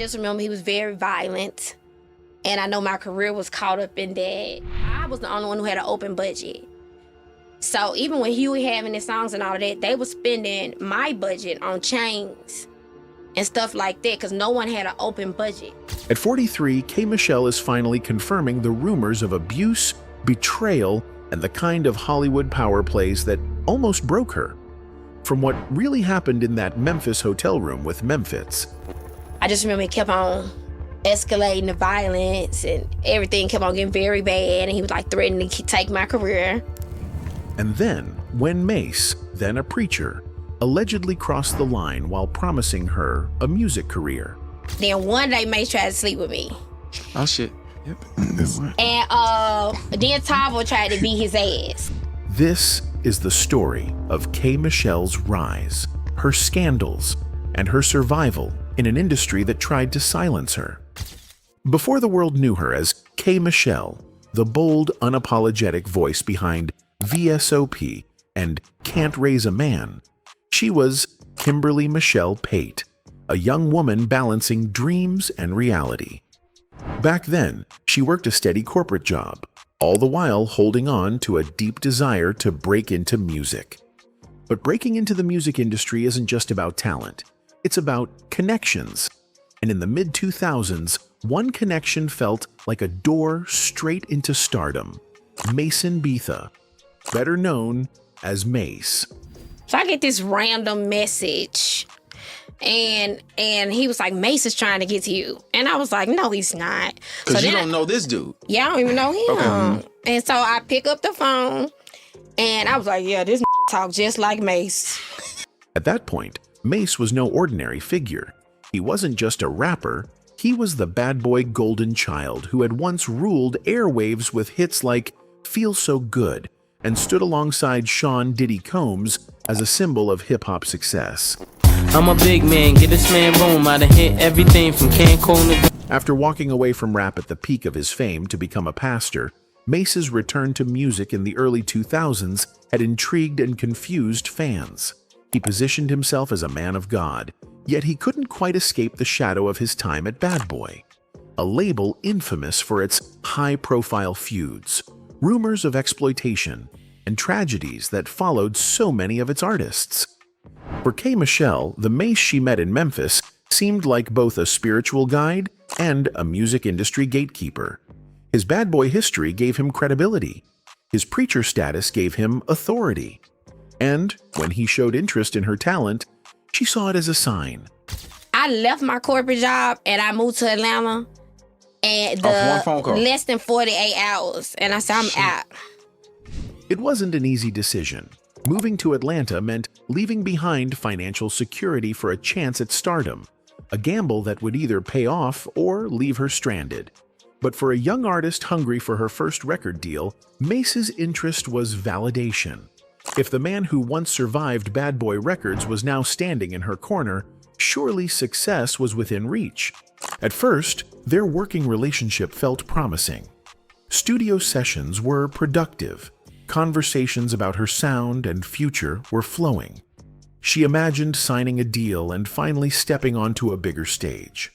just remember he was very violent. And I know my career was caught up in that. I was the only one who had an open budget. So even when Huey having his songs and all of that, they were spending my budget on chains and stuff like that because no one had an open budget. At 43, K. Michelle is finally confirming the rumors of abuse, betrayal, and the kind of Hollywood power plays that almost broke her. From what really happened in that Memphis hotel room with Memphitz. I just remember it kept on escalating the violence and everything kept on getting very bad, and he was like threatening to take my career. And then, when Mase, then a preacher, allegedly crossed the line while promising her a music career. Then one day Mase tried to sleep with me. Oh shit. Yep. And then Tavo tried to beat his ass. This is the story of K. Michelle's rise, her scandals, and her survival in an industry that tried to silence her. Before the world knew her as K. Michelle, the bold, unapologetic voice behind VSOP and Can't Raise a Man, she was Kimberly Michelle Pate, a young woman balancing dreams and reality. Back then, she worked a steady corporate job, all the while holding on to a deep desire to break into music. But breaking into the music industry isn't just about talent, it's about connections. And in the mid-2000s, one connection felt like a door straight into stardom. Mason Betha, better known as Mase. So I get this random message, and he was like, Mase is trying to get to you. And I was like, no, he's not. Because you don't know this dude. Yeah, I don't even know him. Okay. And so I pick up the phone, and I was like, yeah, this talk just like Mase. At that point, Mase was no ordinary figure. He wasn't just a rapper, he was the bad boy golden child who had once ruled airwaves with hits like Feel So Good and stood alongside Sean Diddy Combs as a symbol of hip-hop success. I'm a big man, get this man boom, I done hit everything from Cancun to... After walking away from rap at the peak of his fame to become a pastor, Mase's return to music in the early 2000s had intrigued and confused fans. He positioned himself as a man of God, yet he couldn't quite escape the shadow of his time at Bad Boy, a label infamous for its high-profile feuds, rumors of exploitation, and tragedies that followed so many of its artists. For K. Michelle, the Mase she met in Memphis seemed like both a spiritual guide and a music industry gatekeeper. His Bad Boy history gave him credibility. His preacher status gave him authority. And when he showed interest in her talent, she saw it as a sign. I left my corporate job and I moved to Atlanta, and one phone call. less than 48 hours. And I said, I'm out. It wasn't an easy decision. Moving to Atlanta meant leaving behind financial security for a chance at stardom, a gamble that would either pay off or leave her stranded. But for a young artist hungry for her first record deal, Mase's interest was validation. If the man who once survived Bad Boy Records was now standing in her corner, surely success was within reach. At first, their working relationship felt promising. Studio sessions were productive. Conversations about her sound and future were flowing. She imagined signing a deal and finally stepping onto a bigger stage.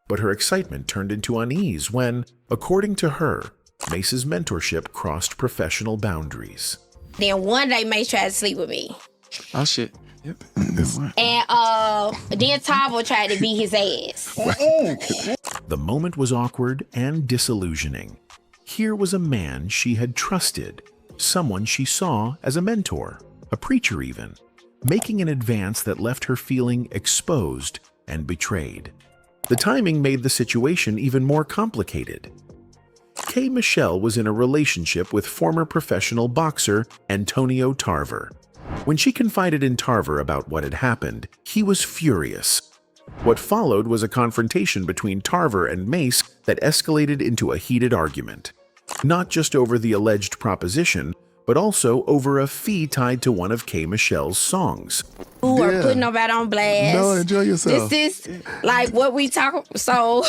But her excitement turned into unease when, according to her, Mase's mentorship crossed professional boundaries. Then one day Mase tried to sleep with me. Oh shit. Yep. And then Tavo tried to beat his ass. The moment was awkward and disillusioning. Here was a man she had trusted, someone she saw as a mentor, a preacher even, making an advance that left her feeling exposed and betrayed. The timing made the situation even more complicated. K. Michelle was in a relationship with former professional boxer Antonio Tarver. When she confided in Tarver about what had happened, he was furious. What followed was a confrontation between Tarver and Mase that escalated into a heated argument. Not just over the alleged proposition, but also over a fee tied to one of K. Michelle's songs. Who are putting nobody on blast. No, enjoy yourself. This is like what we talk. So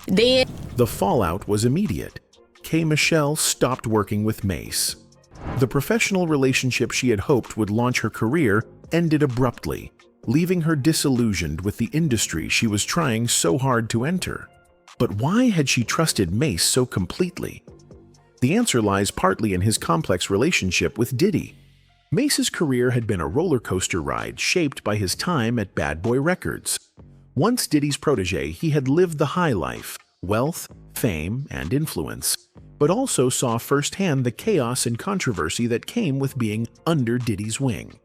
then The fallout was immediate. K. Michelle stopped working with Mase. The professional relationship she had hoped would launch her career ended abruptly, leaving her disillusioned with the industry she was trying so hard to enter. But why had she trusted Mase so completely? The answer lies partly in his complex relationship with Diddy. Mase's career had been a roller coaster ride shaped by his time at Bad Boy Records. Once Diddy's protege, he had lived the high life, wealth, fame, and influence, but also saw firsthand the chaos and controversy that came with being under Diddy's wing.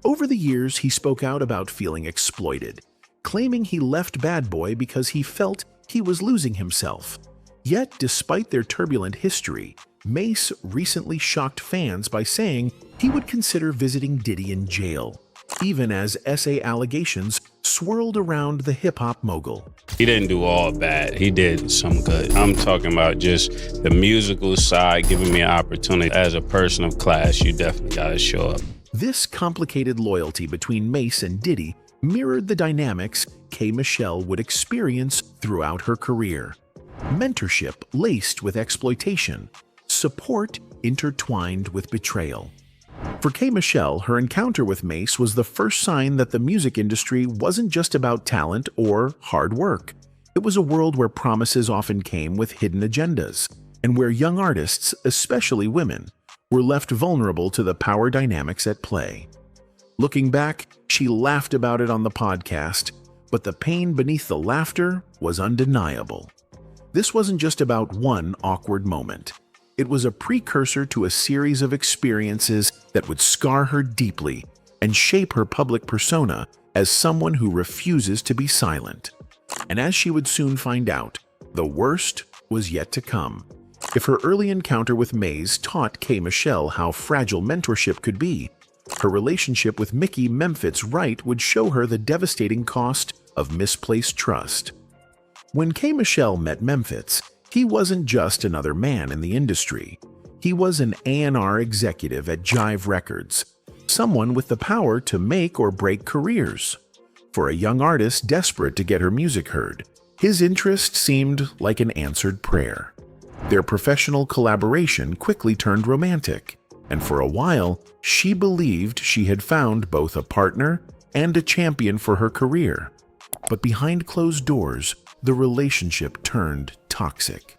Over the years, he spoke out about feeling exploited, claiming he left Bad Boy because he felt he was losing himself. Yet, despite their turbulent history, Mase recently shocked fans by saying he would consider visiting Diddy in jail, even as SA allegations swirled around the hip-hop mogul. He didn't do all bad. He did some good. I'm talking about just the musical side, giving me an opportunity. As a person of class, you definitely gotta show up. This complicated loyalty between Mase and Diddy mirrored the dynamics K. Michelle would experience throughout her career. Mentorship laced with exploitation, support intertwined with betrayal. For K. Michelle, her encounter with Mase was the first sign that the music industry wasn't just about talent or hard work. It was a world where promises often came with hidden agendas, and where young artists, especially women, were left vulnerable to the power dynamics at play. Looking back, she laughed about it on the podcast, but the pain beneath the laughter was undeniable. This wasn't just about one awkward moment. It was a precursor to a series of experiences that would scar her deeply and shape her public persona as someone who refuses to be silent. And as she would soon find out, the worst was yet to come. If her early encounter with Mase taught K. Michelle how fragile mentorship could be, her relationship with Mickey Memphitz Wright would show her the devastating cost of misplaced trust. When K. Michelle met Memphitz, he wasn't just another man in the industry. He was an A&R executive at Jive Records, someone with the power to make or break careers. For a young artist desperate to get her music heard, his interest seemed like an answered prayer. Their professional collaboration quickly turned romantic, and for a while, she believed she had found both a partner and a champion for her career. But behind closed doors, the relationship turned toxic.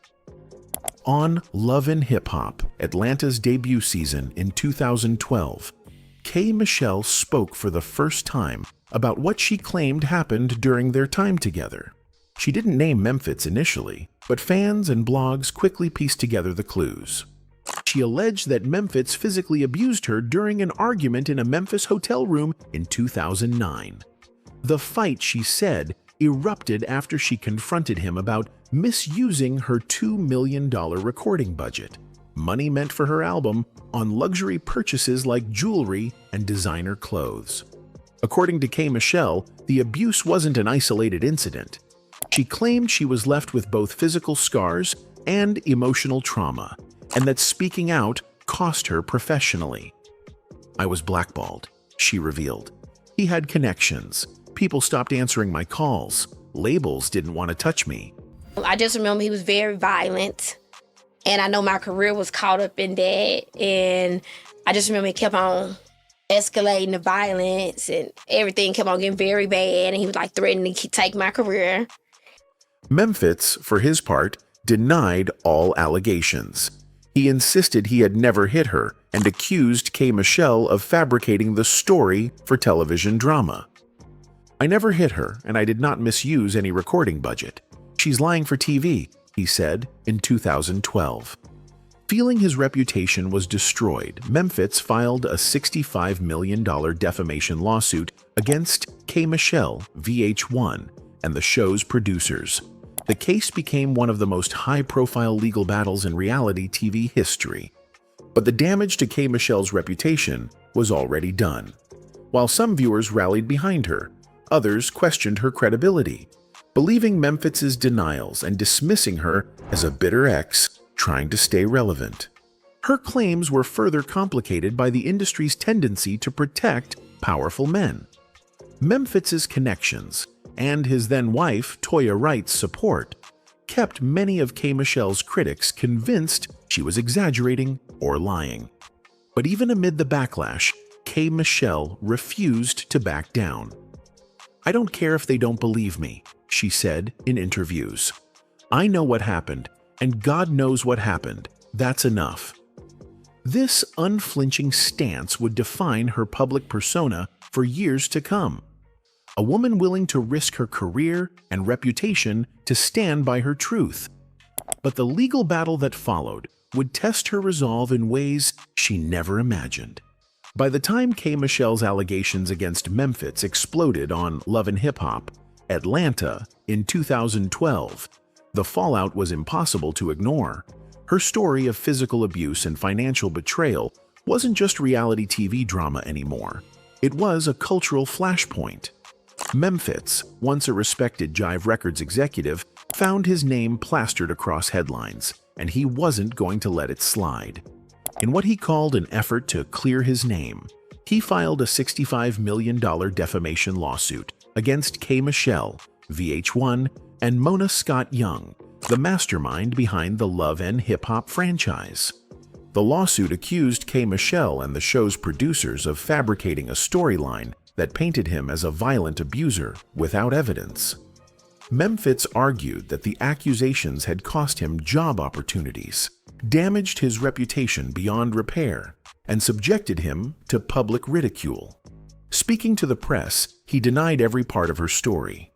On Love and Hip Hop, Atlanta's debut season in 2012, K. Michelle spoke for the first time about what she claimed happened during their time together. She didn't name Memphitz initially, but fans and blogs quickly pieced together the clues. She alleged that Memphitz physically abused her during an argument in a Memphis hotel room in 2009. The fight, she said, erupted after she confronted him about misusing her $2 million recording budget, money meant for her album, on luxury purchases like jewelry and designer clothes. According to K. Michelle, the abuse wasn't an isolated incident. She claimed she was left with both physical scars and emotional trauma, and that speaking out cost her professionally. "I was blackballed," she revealed. "He had connections. People stopped answering my calls. Labels didn't want to touch me." I just remember he was very violent, and I know my career was caught up in that, and I just remember it kept on escalating the violence, and everything kept on getting very bad, and he was like threatening to take my career. Memphitz, for his part, denied all allegations. He insisted he had never hit her and accused K. Michelle of fabricating the story for television drama. "I never hit her, and I did not misuse any recording budget. She's lying for TV," he said in 2012. Feeling his reputation was destroyed, Memphitz filed a $65 million defamation lawsuit against K. Michelle, VH1, and the show's producers. The case became one of the most high-profile legal battles in reality TV history. But the damage to K. Michelle's reputation was already done. While some viewers rallied behind her, others questioned her credibility, believing Memphitz's denials and dismissing her as a bitter ex trying to stay relevant. Her claims were further complicated by the industry's tendency to protect powerful men. Memphitz's connections and his then-wife Toya Wright's support kept many of K. Michelle's critics convinced she was exaggerating or lying. But even amid the backlash, K. Michelle refused to back down. "I don't care if they don't believe me," she said in interviews. "I know what happened, and God knows what happened. That's enough." This unflinching stance would define her public persona for years to come. A woman willing to risk her career and reputation to stand by her truth. But the legal battle that followed would test her resolve in ways she never imagined. By the time K. Michelle's allegations against Memphitz exploded on Love and Hip Hop, Atlanta, in 2012, the fallout was impossible to ignore. Her story of physical abuse and financial betrayal wasn't just reality TV drama anymore. It was a cultural flashpoint. Memphitz, once a respected Jive Records executive, found his name plastered across headlines, and he wasn't going to let it slide. In what he called an effort to clear his name, he filed a $65 million defamation lawsuit against K. Michelle, VH1, and Mona Scott Young, the mastermind behind the Love and Hip Hop franchise. The lawsuit accused K. Michelle and the show's producers of fabricating a storyline that painted him as a violent abuser without evidence. Memphitz argued that the accusations had cost him job opportunities, damaged his reputation beyond repair, and subjected him to public ridicule. Speaking to the press, he denied every part of her story.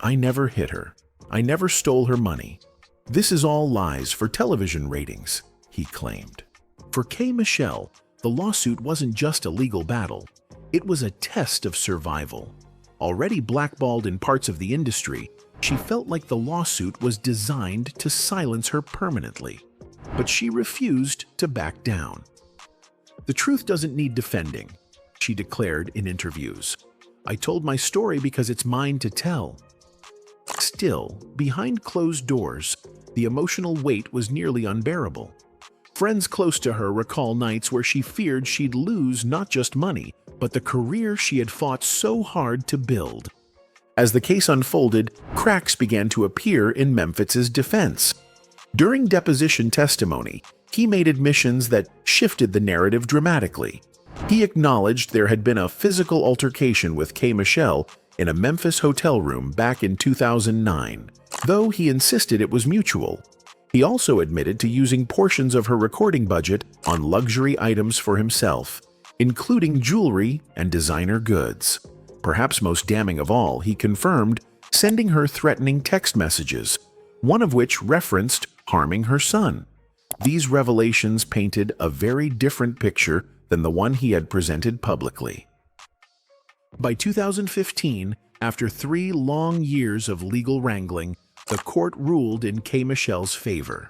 "I never hit her. I never stole her money. This is all lies for television ratings," he claimed. For K. Michelle, the lawsuit wasn't just a legal battle. It was a test of survival. Already blackballed in parts of the industry, she felt like the lawsuit was designed to silence her permanently. But she refused to back down. "The truth doesn't need defending," she declared in interviews. "I told my story because it's mine to tell." Still, behind closed doors, the emotional weight was nearly unbearable. Friends close to her recall nights where she feared she'd lose not just money, but the career she had fought so hard to build. As the case unfolded, cracks began to appear in Memphitz's defense. During deposition testimony, he made admissions that shifted the narrative dramatically. He acknowledged there had been a physical altercation with K. Michelle in a Memphis hotel room back in 2009, though he insisted it was mutual. He also admitted to using portions of her recording budget on luxury items for himself, including jewelry and designer goods. Perhaps most damning of all, he confirmed sending her threatening text messages, one of which referenced harming her son. These revelations painted a very different picture than the one he had presented publicly. By 2015, after 3 long years of legal wrangling, the court ruled in K. Michelle's favor.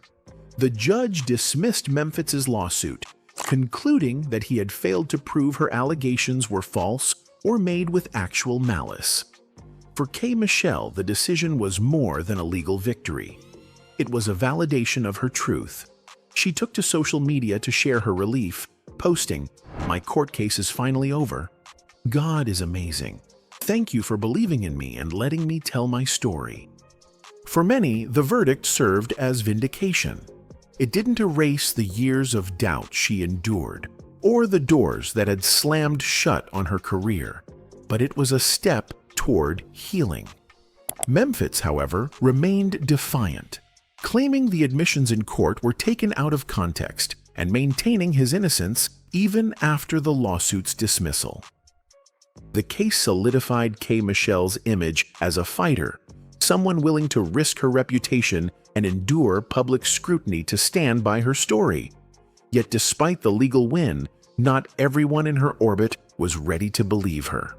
The judge dismissed Memphitz's lawsuit, concluding that he had failed to prove her allegations were false or made with actual malice. For K. Michelle, the decision was more than a legal victory. It was a validation of her truth. She took to social media to share her relief, posting, "My court case is finally over. God is amazing. Thank you for believing in me and letting me tell my story." For many, the verdict served as vindication. It didn't erase the years of doubt she endured, or the doors that had slammed shut on her career, but it was a step toward healing. Memphitz, however, remained defiant, claiming the admissions in court were taken out of context and maintaining his innocence even after the lawsuit's dismissal. The case solidified K. Michelle's image as a fighter, someone willing to risk her reputation and endure public scrutiny to stand by her story. Yet despite the legal win, not everyone in her orbit was ready to believe her.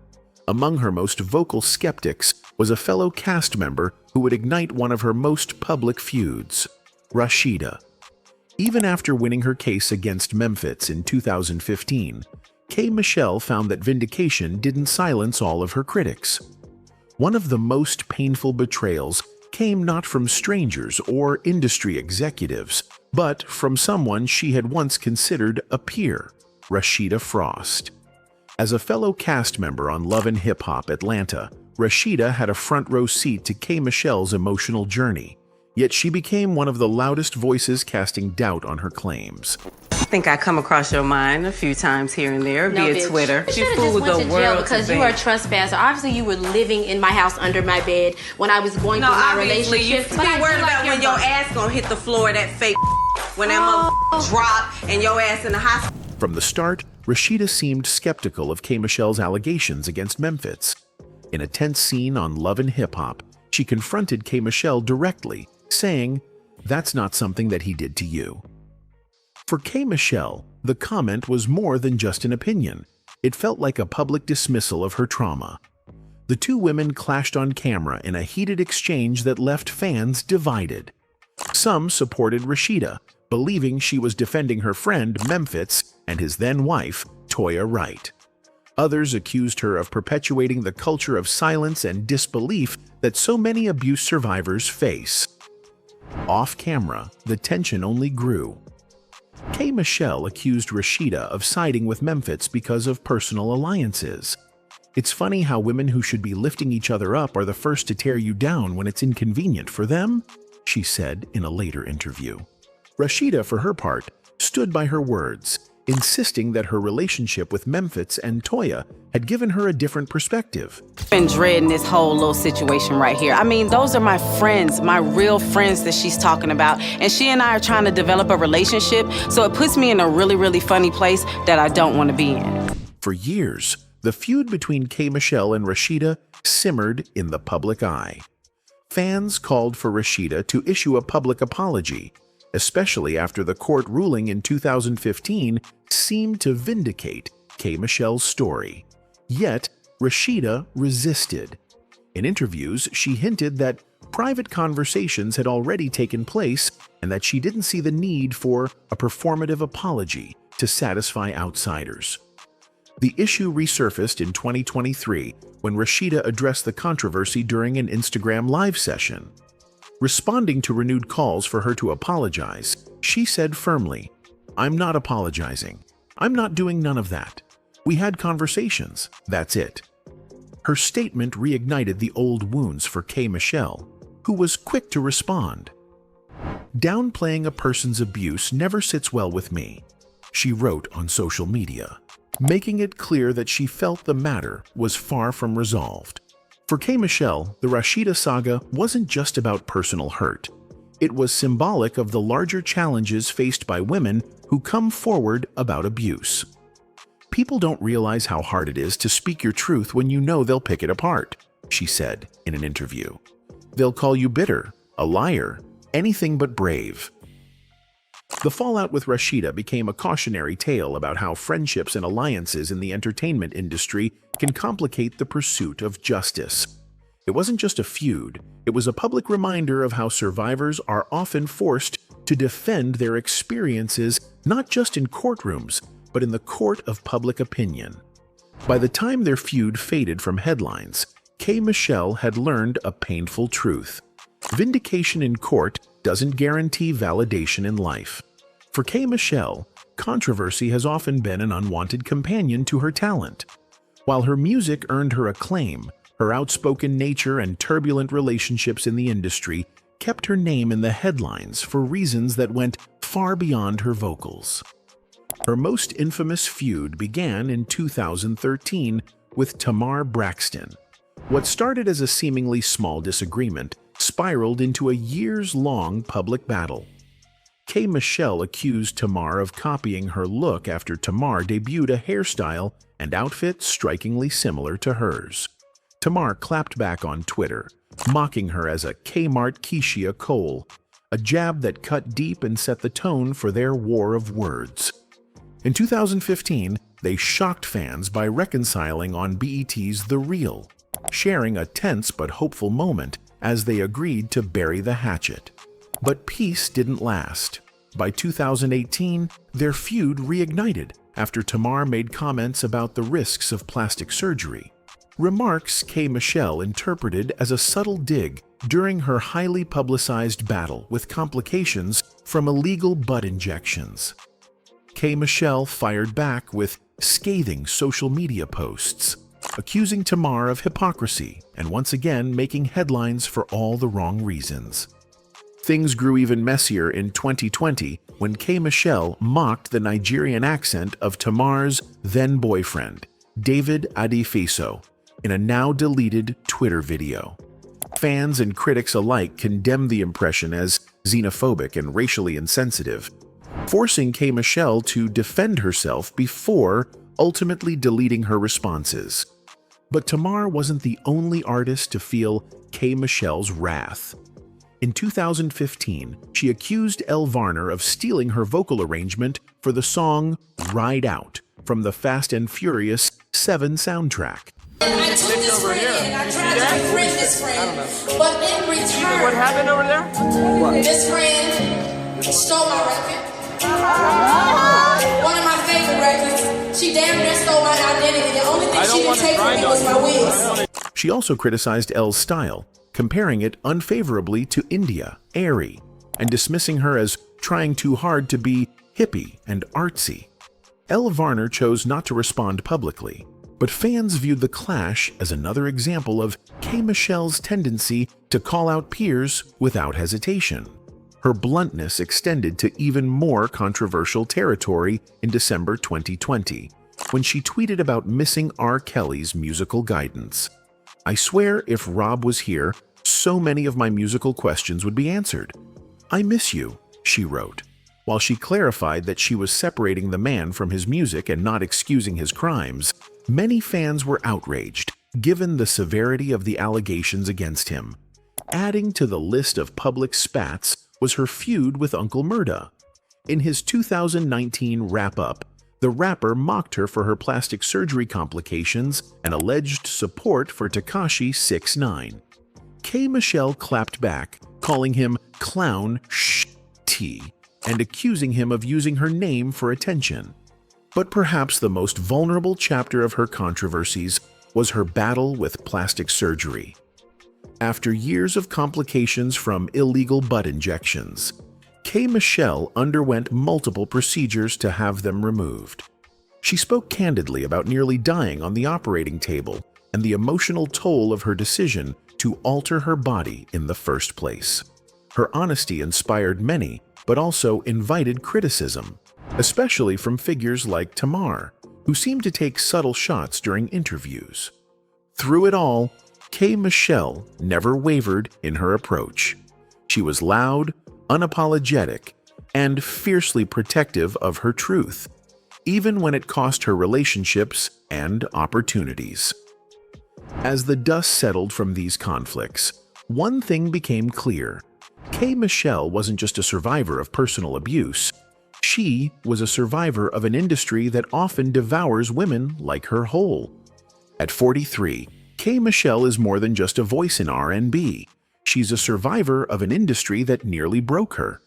Among her most vocal skeptics was a fellow cast member who would ignite one of her most public feuds, Rasheeda. Even after winning her case against Memphitz in 2015, K. Michelle found that Vindication didn't silence all of her critics. One of the most painful betrayals came not from strangers or industry executives, but from someone she had once considered a peer, Rasheeda Frost. As a fellow cast member on Love and Hip Hop Atlanta, Rasheeda had a front-row seat to K. Michelle's emotional journey, yet she became one of the loudest voices casting doubt on her claims. think I come across your mind a few times here and there via bitch. Twitter. You should have just went to jail because you are a trespasser. Obviously, you were living in my house under my bed when I was going through my relationship. You be worried about when your ass gonna hit the floor of that fake when that drop and your ass in the hospital. From the start, Rasheeda seemed skeptical of K. Michelle's allegations against Memphitz. In a tense scene on Love and Hip Hop, she confronted K. Michelle directly, saying, "That's not something that he did to you." For K. Michelle, the comment was more than just an opinion. It felt like a public dismissal of her trauma. The two women clashed on camera in a heated exchange that left fans divided. Some supported Rasheeda, believing she was defending her friend Memphitz and his then-wife, Toya Wright. Others accused her of perpetuating the culture of silence and disbelief that so many abuse survivors face. Off camera, the tension only grew. K. Michelle accused Rasheeda of siding with Memphitz because of personal alliances. "It's funny how women who should be lifting each other up are the first to tear you down when it's inconvenient for them," she said in a later interview. Rasheeda, for her part, stood by her words, insisting that her relationship with Memphitz and Toya had given her a different perspective. Been dreading this whole little situation right here. I mean, those are my friends, my real friends that she's talking about, and she and I are trying to develop a relationship, so it puts me in a really, really funny place that I don't want to be in. For years, the feud between K. Michelle and Rasheeda simmered in the public eye. Fans called for Rasheeda to issue a public apology, especially after the court ruling in 2015 seemed to vindicate K. Michelle's story. Yet, Rasheeda resisted. In interviews, she hinted that private conversations had already taken place and that she didn't see the need for a performative apology to satisfy outsiders. The issue resurfaced in 2023 when Rasheeda addressed the controversy during an Instagram live session. Responding to renewed calls for her to apologize, she said firmly, "I'm not apologizing. I'm not doing none of that. We had conversations. That's it." Her statement reignited the old wounds for K. Michelle, who was quick to respond. "Downplaying a person's abuse never sits well with me," she wrote on social media, making it clear that she felt the matter was far from resolved. For K. Michelle, the Rasheeda saga wasn't just about personal hurt. It was symbolic of the larger challenges faced by women who come forward about abuse. "People don't realize how hard it is to speak your truth when you know they'll pick it apart," she said in an interview. "They'll call you bitter, a liar, anything but brave." The fallout with Rasheeda became a cautionary tale about how friendships and alliances in the entertainment industry can complicate the pursuit of justice. It wasn't just a feud, it was a public reminder of how survivors are often forced to defend their experiences not just in courtrooms, but in the court of public opinion. By the time their feud faded from headlines, K. Michelle had learned a painful truth. Vindication in court doesn't guarantee validation in life. For K. Michelle, controversy has often been an unwanted companion to her talent. While her music earned her acclaim, her outspoken nature and turbulent relationships in the industry kept her name in the headlines for reasons that went far beyond her vocals. Her most infamous feud began in 2013 with Tamar Braxton. What started as a seemingly small disagreement spiraled into a years-long public battle. K. Michelle accused Tamar of copying her look after Tamar debuted a hairstyle and outfit strikingly similar to hers. Tamar clapped back on Twitter, mocking her as a Kmart Keishia Cole, a jab that cut deep and set the tone for their war of words. In 2015, they shocked fans by reconciling on BET's The Real, sharing a tense but hopeful moment as they agreed to bury the hatchet. But peace didn't last. By 2018, their feud reignited after Tamar made comments about the risks of plastic surgery. Remarks K. Michelle interpreted as a subtle dig during her highly publicized battle with complications from illegal butt injections. K. Michelle fired back with scathing social media posts, accusing Tamar of hypocrisy and once again making headlines for all the wrong reasons. Things grew even messier in 2020 when K. Michelle mocked the Nigerian accent of Tamar's then-boyfriend, David Adifiso, in a now-deleted Twitter video. Fans and critics alike condemned the impression as xenophobic and racially insensitive, forcing K. Michelle to defend herself before ultimately deleting her responses. But Tamar wasn't the only artist to feel K. Michelle's wrath. In 2015, she accused Elle Varner of stealing her vocal arrangement for the song Ride Out from the Fast and Furious 7 soundtrack. I took this friend and I tried to befriend this friend, but in return, What happened over there? this friend stole my record. One of my favorite records. She damn near stole my identity. The only thing she didn't take from me was my wigs. She also criticized Elle's style, comparing it unfavorably to India, airy, and dismissing her as trying too hard to be hippie and artsy. Elle Varner chose not to respond publicly, but fans viewed the clash as another example of K. Michelle's tendency to call out peers without hesitation. Her bluntness extended to even more controversial territory in December 2020, when she tweeted about missing R. Kelly's musical guidance. "I swear if Rob was here, so many of my musical questions would be answered. I miss you," she wrote, while she clarified that she was separating the man from his music and not excusing his crimes. Many fans were outraged, given the severity of the allegations against him. Adding to the list of public spats was her feud with Uncle Murda. In his 2019 wrap-up, the rapper mocked her for her plastic surgery complications and alleged support for Tekashi 6ix9ine. K. Michelle clapped back, calling him Clown T and accusing him of using her name for attention. But perhaps the most vulnerable chapter of her controversies was her battle with plastic surgery. After years of complications from illegal butt injections, K. Michelle underwent multiple procedures to have them removed. She spoke candidly about nearly dying on the operating table and the emotional toll of her decision to alter her body in the first place. Her honesty inspired many, but also invited criticism, especially from figures like Tamar, who seemed to take subtle shots during interviews. Through it all, K. Michelle never wavered in her approach. She was loud, unapologetic, and fiercely protective of her truth, even when it cost her relationships and opportunities. As the dust settled from these conflicts, one thing became clear. K. Michelle wasn't just a survivor of personal abuse. She was a survivor of an industry that often devours women like her whole. At 43, K. Michelle is more than just a voice in R&B. She's a survivor of an industry that nearly broke her.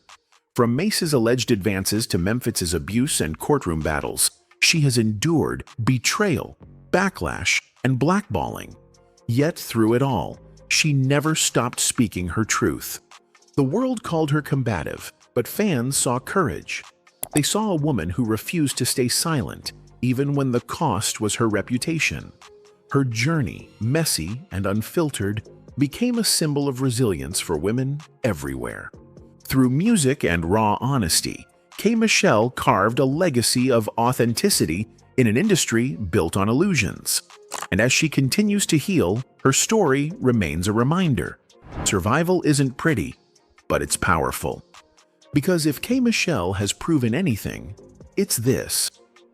From Mase's alleged advances to Memphis' abuse and courtroom battles, she has endured betrayal, backlash, and blackballing. Yet through it all, she never stopped speaking her truth. The world called her combative, but fans saw courage. They saw a woman who refused to stay silent, even when the cost was her reputation. Her journey, messy and unfiltered, became a symbol of resilience for women everywhere. Through music and raw honesty, K. Michelle carved a legacy of authenticity in an industry built on illusions. And as she continues to heal, her story remains a reminder. Survival isn't pretty, but it's powerful. Because if K. Michelle has proven anything, it's this: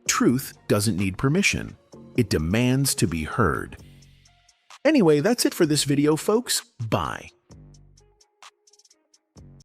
truth doesn't need permission. It demands to be heard. Anyway, that's it for this video, folks. Bye.